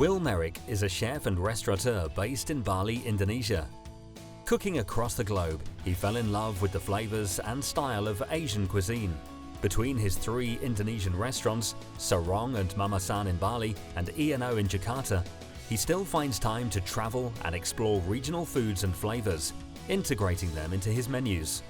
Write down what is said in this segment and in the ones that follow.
Will Meyrick is a chef and restaurateur based in Bali, Indonesia. Cooking across the globe, he fell in love with the flavors and style of Asian cuisine. Between his 3 Indonesian restaurants, Sarong and Mama San in Bali and E&O in Jakarta, he still finds time to travel and explore regional foods and flavors, integrating them into his menus.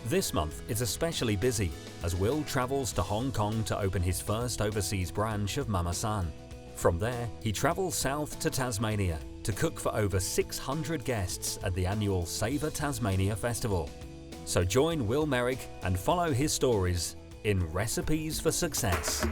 This month is especially busy as Will travels to Hong Kong to open his first overseas branch of Mama San. From there, he travels south to Tasmania to cook for over 600 guests at the annual Savor Tasmania festival. So join Will Meyrick and follow his stories in Recipes for Success.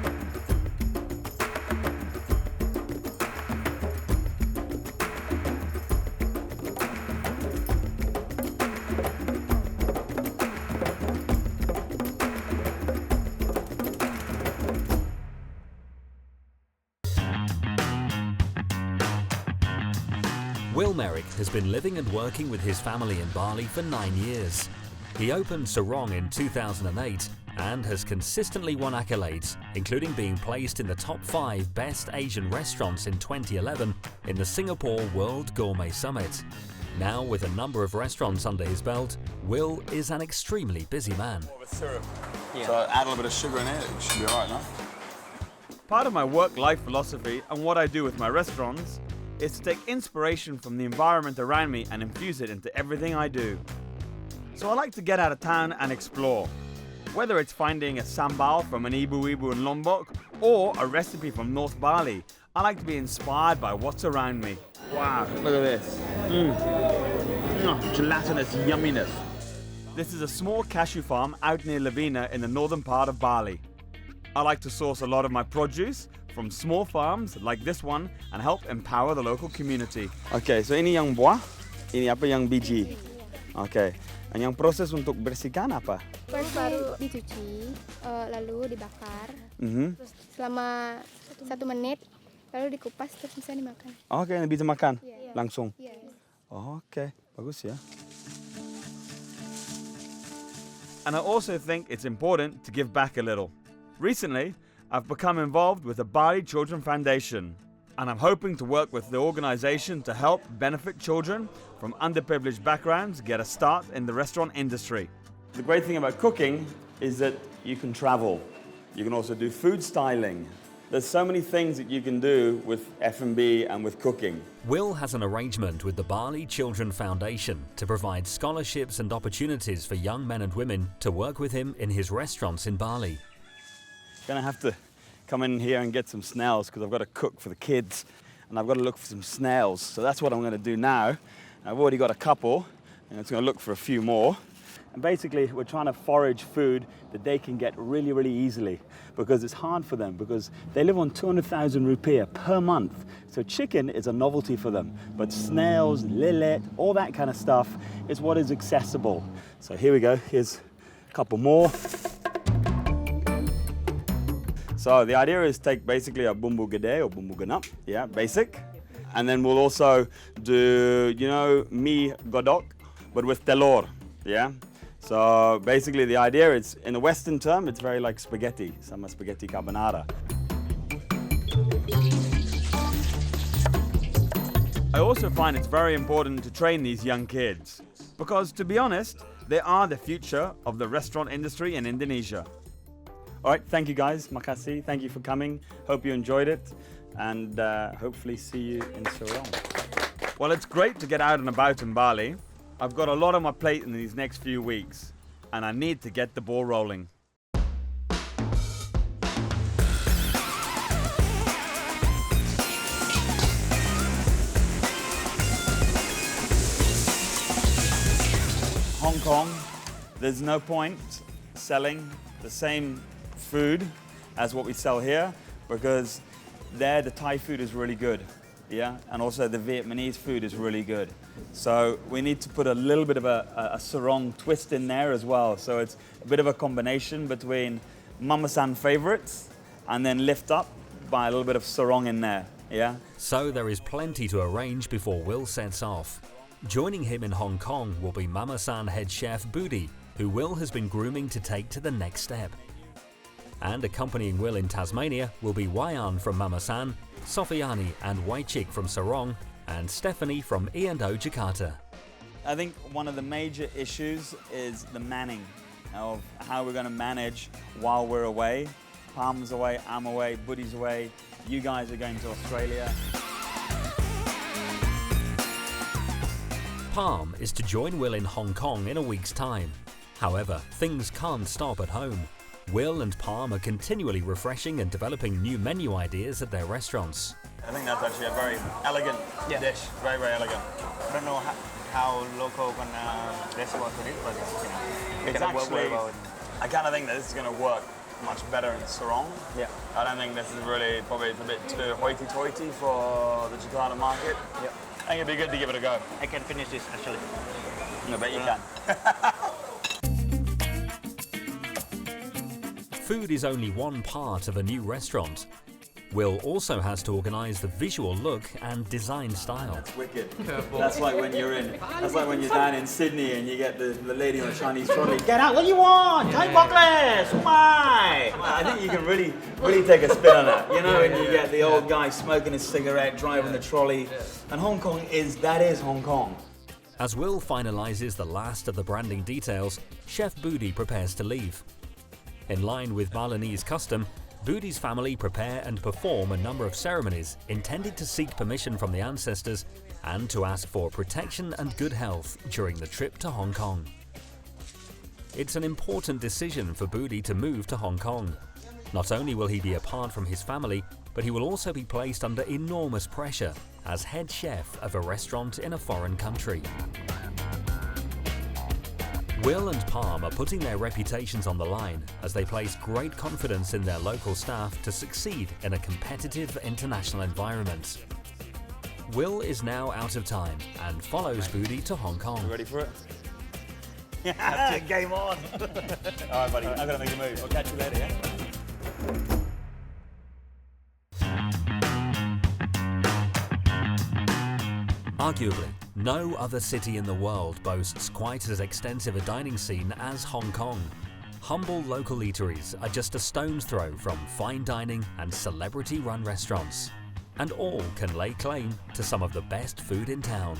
Will Meyrick has been living and working with his family in Bali for 9 years. He opened Sarong in 2008 and has consistently won accolades, including being placed in the top 5 best Asian restaurants in 2011 in the Singapore World Gourmet Summit. Now, with a number of restaurants under his belt, Will is an extremely busy man. With syrup. Yeah. So add a little bit of sugar in it should be alright, no? Part of my work-life philosophy and what I do with my restaurants is to take inspiration from the environment around me and infuse it into everything I do. So I like to get out of town and explore. Whether it's finding a sambal from an ibu-ibu in Lombok or a recipe from North Bali, I like to be inspired by what's around me. Wow, look at this. Gelatinous yumminess. This is a small cashew farm out near Lavina in the northern part of Bali. I like to source a lot of my produce from small farms like this one and help empower the local community. Okay, so ini yang buah, ini apa yang biji. Okay, and yang proses untuk bersihkan apa? First baru dicuci, lalu dibakar. Terus selama 1 menit, lalu dikupas terus bisa dimakan. Okay, bisa makan langsung. Yeah. Okay, bagus ya. And I also think it's important to give back a little. Recently, I've become involved with the Bali Children Foundation, and I'm hoping to work with the organization to help benefit children from underprivileged backgrounds get a start in the restaurant industry. The great thing about cooking is that you can travel. You can also do food styling. There's so many things that you can do with F&B and with cooking. Will has an arrangement with the Bali Children Foundation to provide scholarships and opportunities for young men and women to work with him in his restaurants in Bali. Gonna have to come in here and get some snails because I've got to cook for the kids and I've got to look for some snails. So that's what I'm going to do now. I've already got a couple and it's going to look for a few more. And basically we're trying to forage food that they can get really, really easily because it's hard for them because they live on 200,000 rupiah per month. So chicken is a novelty for them, but snails, lillet, all that kind of stuff is what is accessible. So here we go. Here's a couple more. So the idea is take basically a bumbu gede or bumbu ganap, yeah, basic. And then we'll also do, you know, mie godok, but with telur, yeah. So basically the idea is, in a Western term, it's very like spaghetti, some spaghetti carbonara. I also find it's very important to train these young kids, because to be honest, they are the future of the restaurant industry in Indonesia. All right, thank you guys, makasih, thank you for coming. Hope you enjoyed it, and hopefully see you in Sarong. Well, it's great to get out and about in Bali. I've got a lot on my plate in these next few weeks, and I need to get the ball rolling. Hong Kong, there's no point selling the same food as what we sell here because there the Thai food is really good, yeah, and also the Vietnamese food is really good. So we need to put a little bit of a sarong twist in there as well. So it's a bit of a combination between Mama San favorites and then lift up by a little bit of sarong in there, yeah. So there is plenty to arrange before Will sets off. Joining him in Hong Kong will be Mama San head chef Budi, who Will has been grooming to take to the next step. And accompanying Will in Tasmania will be Wayan from Mama San, Sofiani and Waichik from Sarong, and Stephanie from E&O Jakarta. I think one of the major issues is the manning of how we're going to manage while we're away. Palm's away, I'm away, Budi's away, you guys are going to Australia. Palm is to join Will in Hong Kong in a week's time. However, things can't stop at home. Will and Palm are continually refreshing and developing new menu ideas at their restaurants. I think that's actually a very elegant dish. Very, very elegant. I don't know how local can respond to it, but It's actually, I kind of think that this is going to work much better in Sarong. Yeah. I don't think this is really, probably it's a bit too hoity-toity for the Jakarta market. Yeah. I think it'd be good to give it a go. I can finish this actually. I bet you can. Food is only one part of a new restaurant. Will also has to organise the visual look and design style. Wicked. That's like when you're down in Sydney and you get the lady on a Chinese trolley. Get out! What do you want? Thai bockless! Why? I think you can really take a spin on that. You know, and you get the old guy smoking a cigarette, driving the trolley. And Hong Kong is Hong Kong. As Will finalises the last of the branding details, Chef Budi prepares to leave. In line with Balinese custom, Budi's family prepare and perform a number of ceremonies intended to seek permission from the ancestors and to ask for protection and good health during the trip to Hong Kong. It's an important decision for Budi to move to Hong Kong. Not only will he be apart from his family, but he will also be placed under enormous pressure as head chef of a restaurant in a foreign country. Will and Palm are putting their reputations on the line as they place great confidence in their local staff to succeed in a competitive international environment. Will is now out of time and follows Budi to Hong Kong. You ready for it? Yeah, game on! All right, buddy, I'm going to make a move. I'll catch you later, yeah? Arguably, no other city in the world boasts quite as extensive a dining scene as Hong Kong. Humble local eateries are just a stone's throw from fine dining and celebrity-run restaurants, and all can lay claim to some of the best food in town.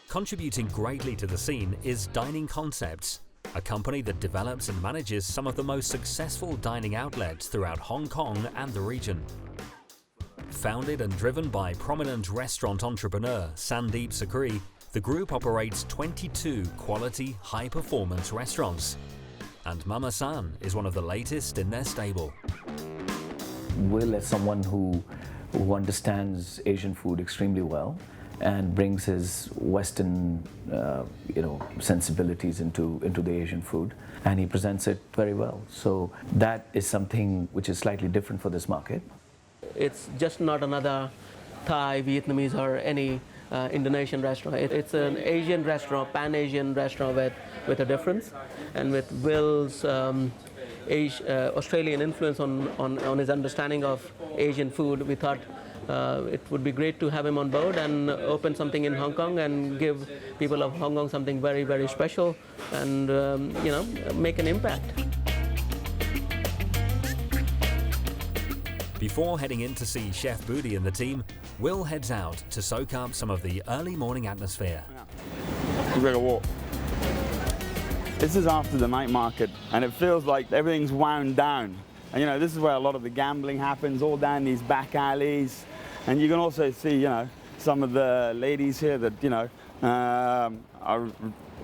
Contributing greatly to the scene is Dining Concepts, a company that develops and manages some of the most successful dining outlets throughout Hong Kong and the region. Founded and driven by prominent restaurant entrepreneur Sandeep Sakri, the group operates 22 quality, high-performance restaurants. And Mama San is one of the latest in their stable. Will is someone who understands Asian food extremely well and brings his Western sensibilities into the Asian food, and he presents it very well. So that is something which is slightly different for this market. It's just not another Thai, Vietnamese or any Indonesian restaurant. It's an Asian restaurant, Pan-Asian restaurant with a difference. And with Will's Australian influence on his understanding of Asian food, we thought it would be great to have him on board and open something in Hong Kong and give people of Hong Kong something very, very special and make an impact. Before heading in to see Chef Budi and the team, Will heads out to soak up some of the early morning atmosphere. We're going to walk. This is after the night market, and it feels like everything's wound down. And this is where a lot of the gambling happens, all down these back alleys. And you can also see, some of the ladies here that, are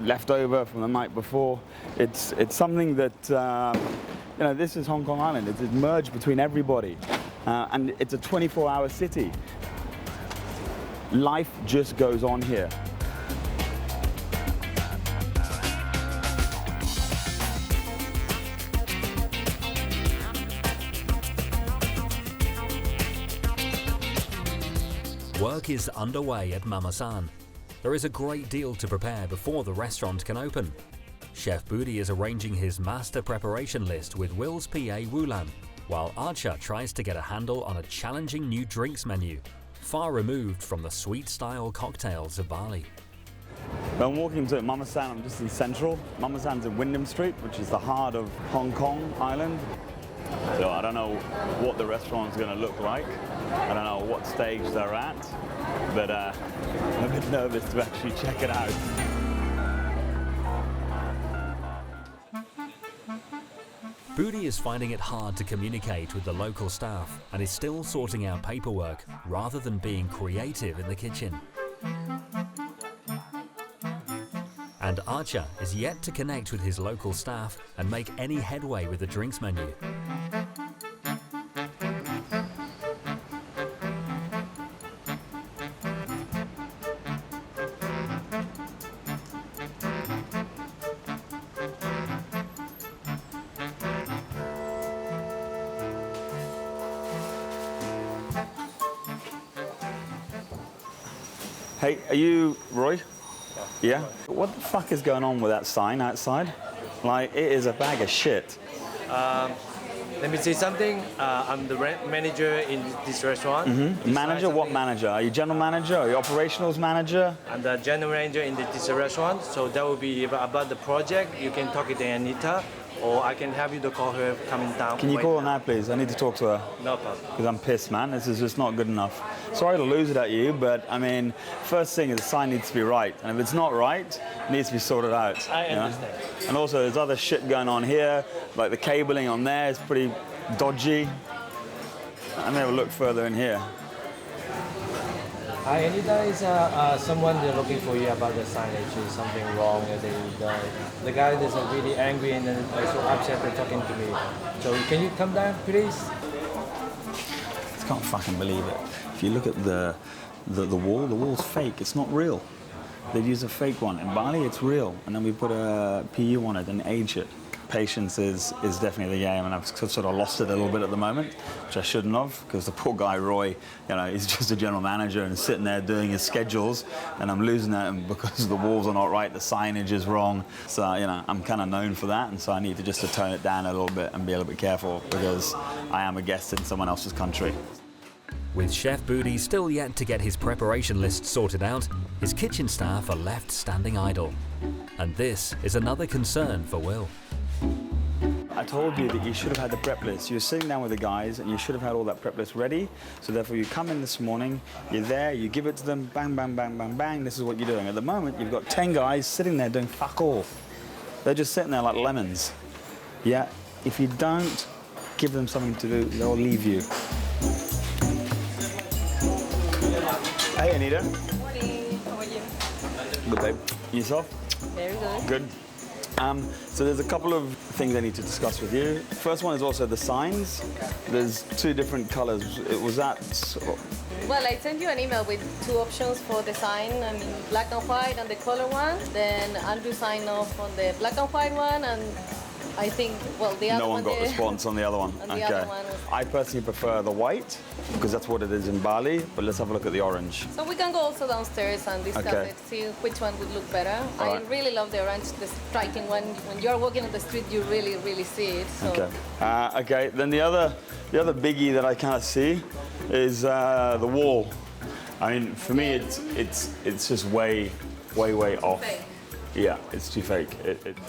left over from the night before. It's something that, this is Hong Kong Island. It's merged between everybody. And it's a 24-hour city. Life just goes on here. Work is underway at Mama San. There is a great deal to prepare before the restaurant can open. Chef Budi is arranging his master preparation list with Will's PA Wulan, while Archer tries to get a handle on a challenging new drinks menu, far removed from the sweet-style cocktails of Bali. I'm walking to Mama San. I'm just in Central. Mama San's in Wyndham Street, which is the heart of Hong Kong Island. So I don't know what the restaurant's going to look like. I don't know what stage they're at, but I'm a bit nervous to actually check it out. Budi is finding it hard to communicate with the local staff and is still sorting out paperwork rather than being creative in the kitchen. And Archer is yet to connect with his local staff and make any headway with the drinks menu. Hey, are you Roy? Yeah? What the fuck is going on with that sign outside? Like, it is a bag of shit. Let me say something. I'm the manager in this restaurant. Manager? What manager? Are you general manager? Are you operationals manager? I'm the general manager in this restaurant. So that will be about the project. You can talk to Anita, or I can have you to call her coming down. Can you call her now, please? I need to talk to her. No problem. Because I'm pissed, man. This is just not good enough. Sorry to lose it at you, but I mean, first thing is the sign needs to be right. And if it's not right, it needs to be sorted out. I understand. And also, there's other shit going on here, like the cabling on there is pretty dodgy. Let me have a look further in here. Hi, Anita is someone they're looking for you about the signage. Is something wrong? The guy is really angry and then so upset and talking to me. So can you come down, please? I can't fucking believe it. If you look at the wall's fake. It's not real. They've used a fake one. In Bali, it's real. And then we put a PU on it and age it. Patience is definitely the game, and I've sort of lost it a little bit at the moment, which I shouldn't have, because the poor guy Roy, you know, he's just a general manager and sitting there doing his schedules, and I'm losing it, and because the walls are not right, the signage is wrong. So, you know, I'm kind of known for that, and so I need to just to tone it down a little bit and be a little bit careful, because I am a guest in someone else's country. With Chef Budi still yet to get his preparation list sorted out, his kitchen staff are left standing idle. And this is another concern for Will. I told you that you should have had the prep list. You were sitting down with the guys and you should have had all that prep list ready. So therefore you come in this morning, you're there, you give it to them, bang, bang, bang, bang, bang, this is what you're doing. At the moment, you've got 10 guys sitting there doing fuck all. They're just sitting there like lemons. Yeah, if you don't give them something to do, they'll leave you. Hey, Anita. Morning, how are you? Good, babe. Yourself? Very good. Good. So there's a couple of things I need to discuss with you. First one is also the signs. There's two different colors. Was that... Well, I sent you an email with two options for the sign. I mean, black and white and the color one. Then I'll do sign off on the black and white one, and I think, well, the other one... No one got response on the other one. And the other one was... I personally prefer the white, because that's what it is in Bali, but let's have a look at the orange. So we can go also downstairs and discuss it, see which one would look better. I really love the orange, the striking one. When you're walking on the street, you really, really see it. So. Okay. Okay, then the other biggie that I kind of see is the wall. I mean, for me, it's just way off. Fake. Yeah, it's too fake.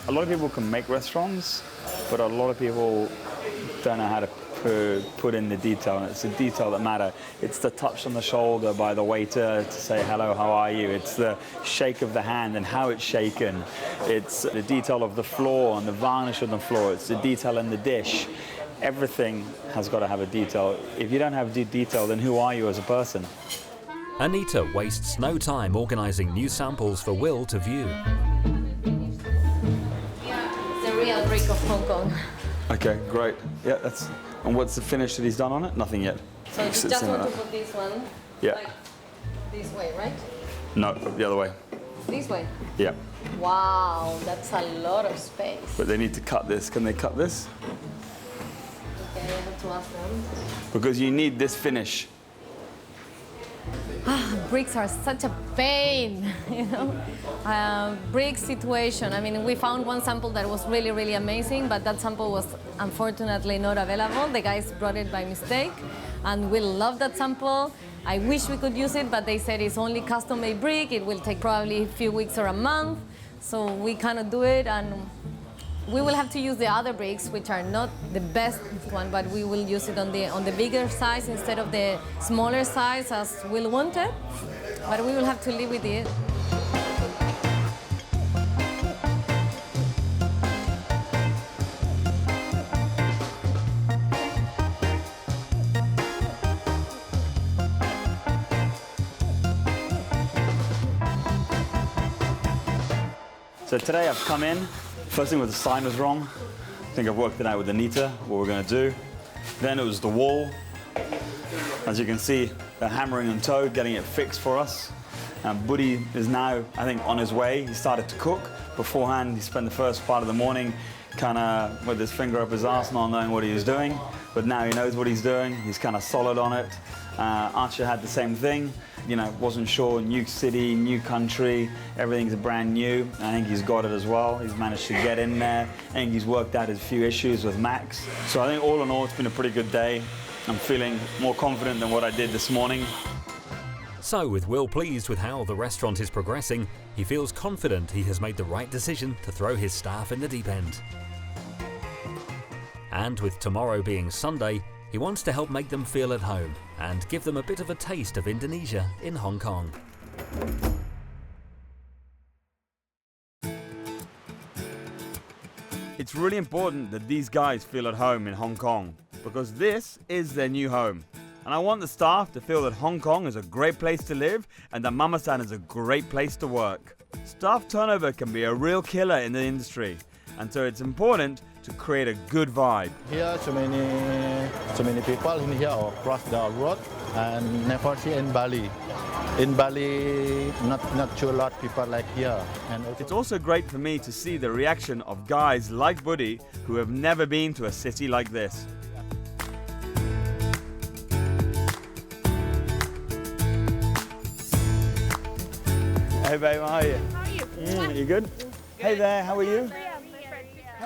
A lot of people can make restaurants, but a lot of people don't know how to put in the detail, and it's the detail that matter. It's the touch on the shoulder by the waiter to say, hello, how are you? It's the shake of the hand and how it's shaken. It's the detail of the floor and the varnish on the floor. It's the detail in the dish. Everything has got to have a detail. If you don't have detail, then who are you as a person? Anita wastes no time organising new samples for Will to view. It's the real brick of Hong Kong. Okay, great. Yeah, that's... And what's the finish that he's done on it? Nothing yet. So you just want to put this one like this way, right? No, the other way. This way? Yeah. Wow, that's a lot of space. But they need to cut this. Can they cut this? Okay, I have to ask them. Because you need this finish. Bricks are such a pain, you know. Brick situation. I mean, we found one sample that was really, really amazing, but that sample was unfortunately not available. The guys brought it by mistake, and we love that sample. I wish we could use it, but they said it's only custom-made brick. It will take probably a few weeks or a month. So we cannot do it, and We will have to use the other bricks, which are not the best one, but we will use it on the bigger size instead of the smaller size as Will wanted. But we will have to live with it. So today I've come in, first thing was the sign was wrong. I think I've worked it out with Anita, what we're gonna do. Then it was the wall. As you can see, they're hammering and toe, getting it fixed for us. And Budi is now, I think, on his way. He started to cook. Beforehand, he spent the first part of the morning kind of with his finger up his arse, not knowing what he was doing. But now he knows what he's doing. He's kind of solid on it. Archer had the same thing. You know, wasn't sure, new city, new country, everything's brand new. I think he's got it as well. He's managed to get in there. I think he's worked out his few issues with Max. So I think all in all, it's been a pretty good day. I'm feeling more confident than what I did this morning. So, with Will pleased with how the restaurant is progressing, he feels confident he has made the right decision to throw his staff in the deep end. And with tomorrow being Sunday, he wants to help make them feel at home and give them a bit of a taste of Indonesia in Hong Kong. It's really important that these guys feel at home in Hong Kong because this is their new home. And I want the staff to feel that Hong Kong is a great place to live and that Mama San is a great place to work. Staff turnover can be a real killer in the industry, and so it's important to create a good vibe. Here, so many people in here across the road, and never see in Bali. In Bali, not too a lot of people like here. And it's also great for me to see the reaction of guys like Budi who have never been to a city like this. Hey babe, how are you? How are you? You good? Hey there, how are you?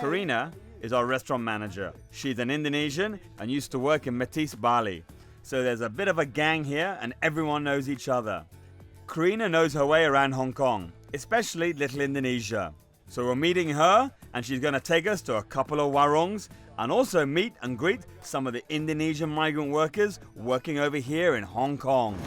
Karina is our restaurant manager. She's an Indonesian and used to work in Metis, Bali. So there's a bit of a gang here and everyone knows each other. Karina knows her way around Hong Kong, especially Little Indonesia. So we're meeting her and she's going to take us to a couple of warungs and also meet and greet some of the Indonesian migrant workers working over here in Hong Kong.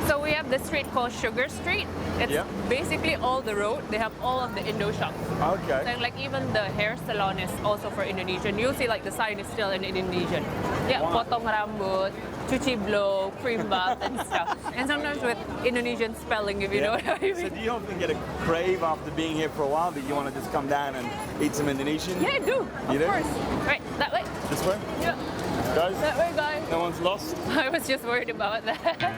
So we have the street called Sugar Street. It's basically all the road. They have all of the Indo shops. Okay. So like even the hair salon is also for Indonesian. You'll see like the sign is still in Indonesian. Yeah, potong rambut, cuci blow, cream bath and stuff. And sometimes with Indonesian spelling, if you know what I mean. So do you often get a crave after being here for a while that you want to just come down and eat some Indonesian? Yeah, I do. You do? Of course. Right, that way. This way? Yeah. Guys? That way, guys. No one's lost? I was just worried about that.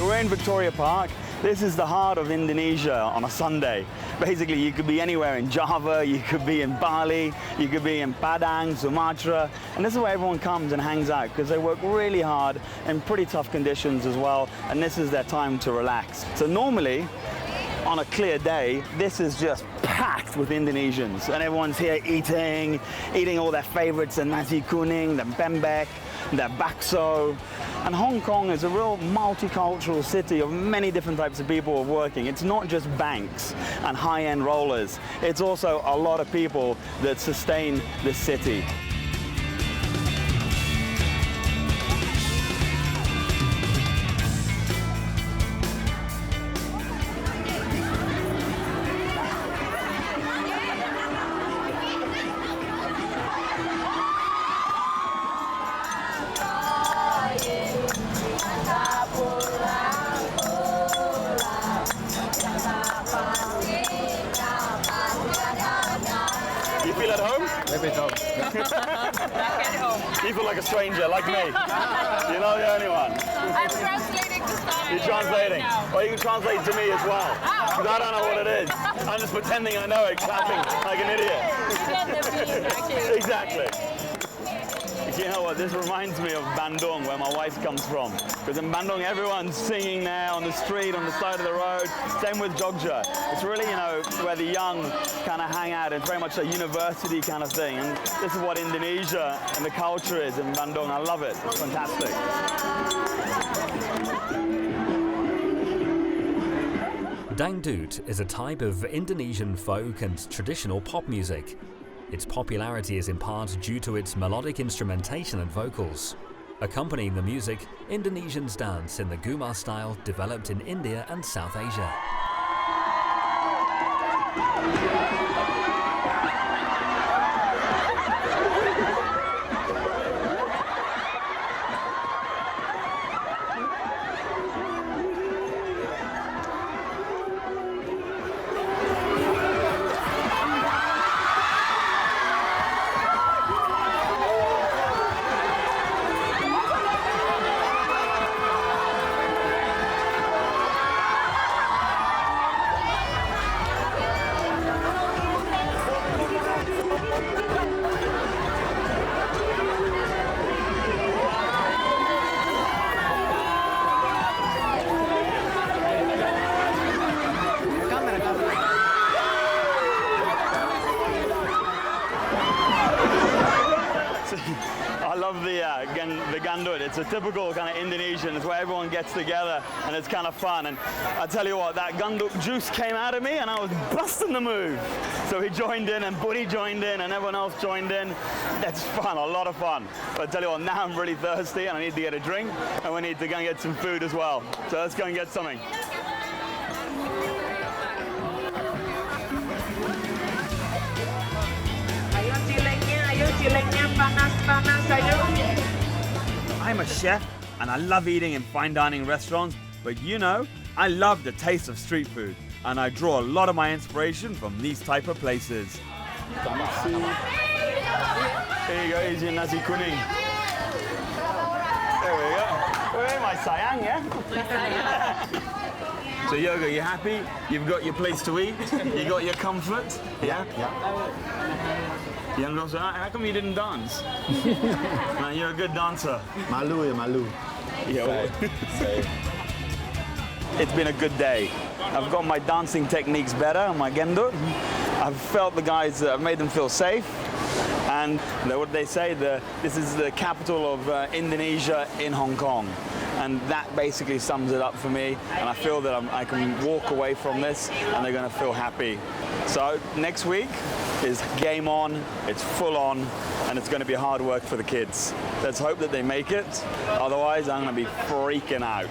We're in Victoria Park. This is the heart of Indonesia on a Sunday. Basically, you could be anywhere in Java, you could be in Bali, you could be in Padang, Sumatra, and this is where everyone comes and hangs out because they work really hard in pretty tough conditions as well, and this is their time to relax. So normally, on a clear day, this is just packed with Indonesians, and everyone's here eating all their favorites, the nasi kuning, the bembek, the bakso. And Hong Kong is a real multicultural city of many different types of people working. It's not just banks and high-end rollers. It's also a lot of people that sustain this city. You feel like a stranger, like me. You're not the only one. I'm translating to start. You're translating? Well, you can translate to me as well. Because I don't know what it is. I'm just pretending I know it, clapping like an idiot. Exactly. You know what, this reminds me of Bandung, where my wife comes from. Because in Bandung, everyone's singing there on the street, on the side of the road. Same with Jogja. It's really, you know, where the young kind of hang out. It's very much a university kind of thing. And this is what Indonesia and the culture is in Bandung. I love it. It's fantastic. Dangdut is a type of Indonesian folk and traditional pop music. Its popularity is in part due to its melodic instrumentation and vocals. Accompanying the music, Indonesians dance in the Gumar style developed in India and South Asia. I love the gandut. It's a typical kind of Indonesian. It's where everyone gets together and it's kind of fun. And I tell you what, that gandut juice came out of me and I was busting the move. So he joined in and Budi joined in and everyone else joined in. It's fun, a lot of fun. But I tell you what, now I'm really thirsty and I need to get a drink and we need to go and get some food as well. So let's go and get something. I'm a chef and I love eating in fine dining restaurants, but you know, I love the taste of street food and I draw a lot of my inspiration from these type of places. Here you go, here's your nasi kuning. There we go. Where my sayang, yeah? So Yoga, you happy? You've got your place to eat? You got your comfort? Yeah? Yeah. Young girls, how come you didn't dance? Man, you're a good dancer. Malu ya malu. Yeah, well, it's been a good day. I've got my dancing techniques better, my gendo. I've felt the guys, I've made them feel safe. And what they say, this is the capital of Indonesia in Hong Kong. And that basically sums it up for me. And I feel that I can walk away from this and they're going to feel happy. So next week is game on, it's full on, and it's going to be hard work for the kids. Let's hope that they make it. Otherwise, I'm going to be freaking out.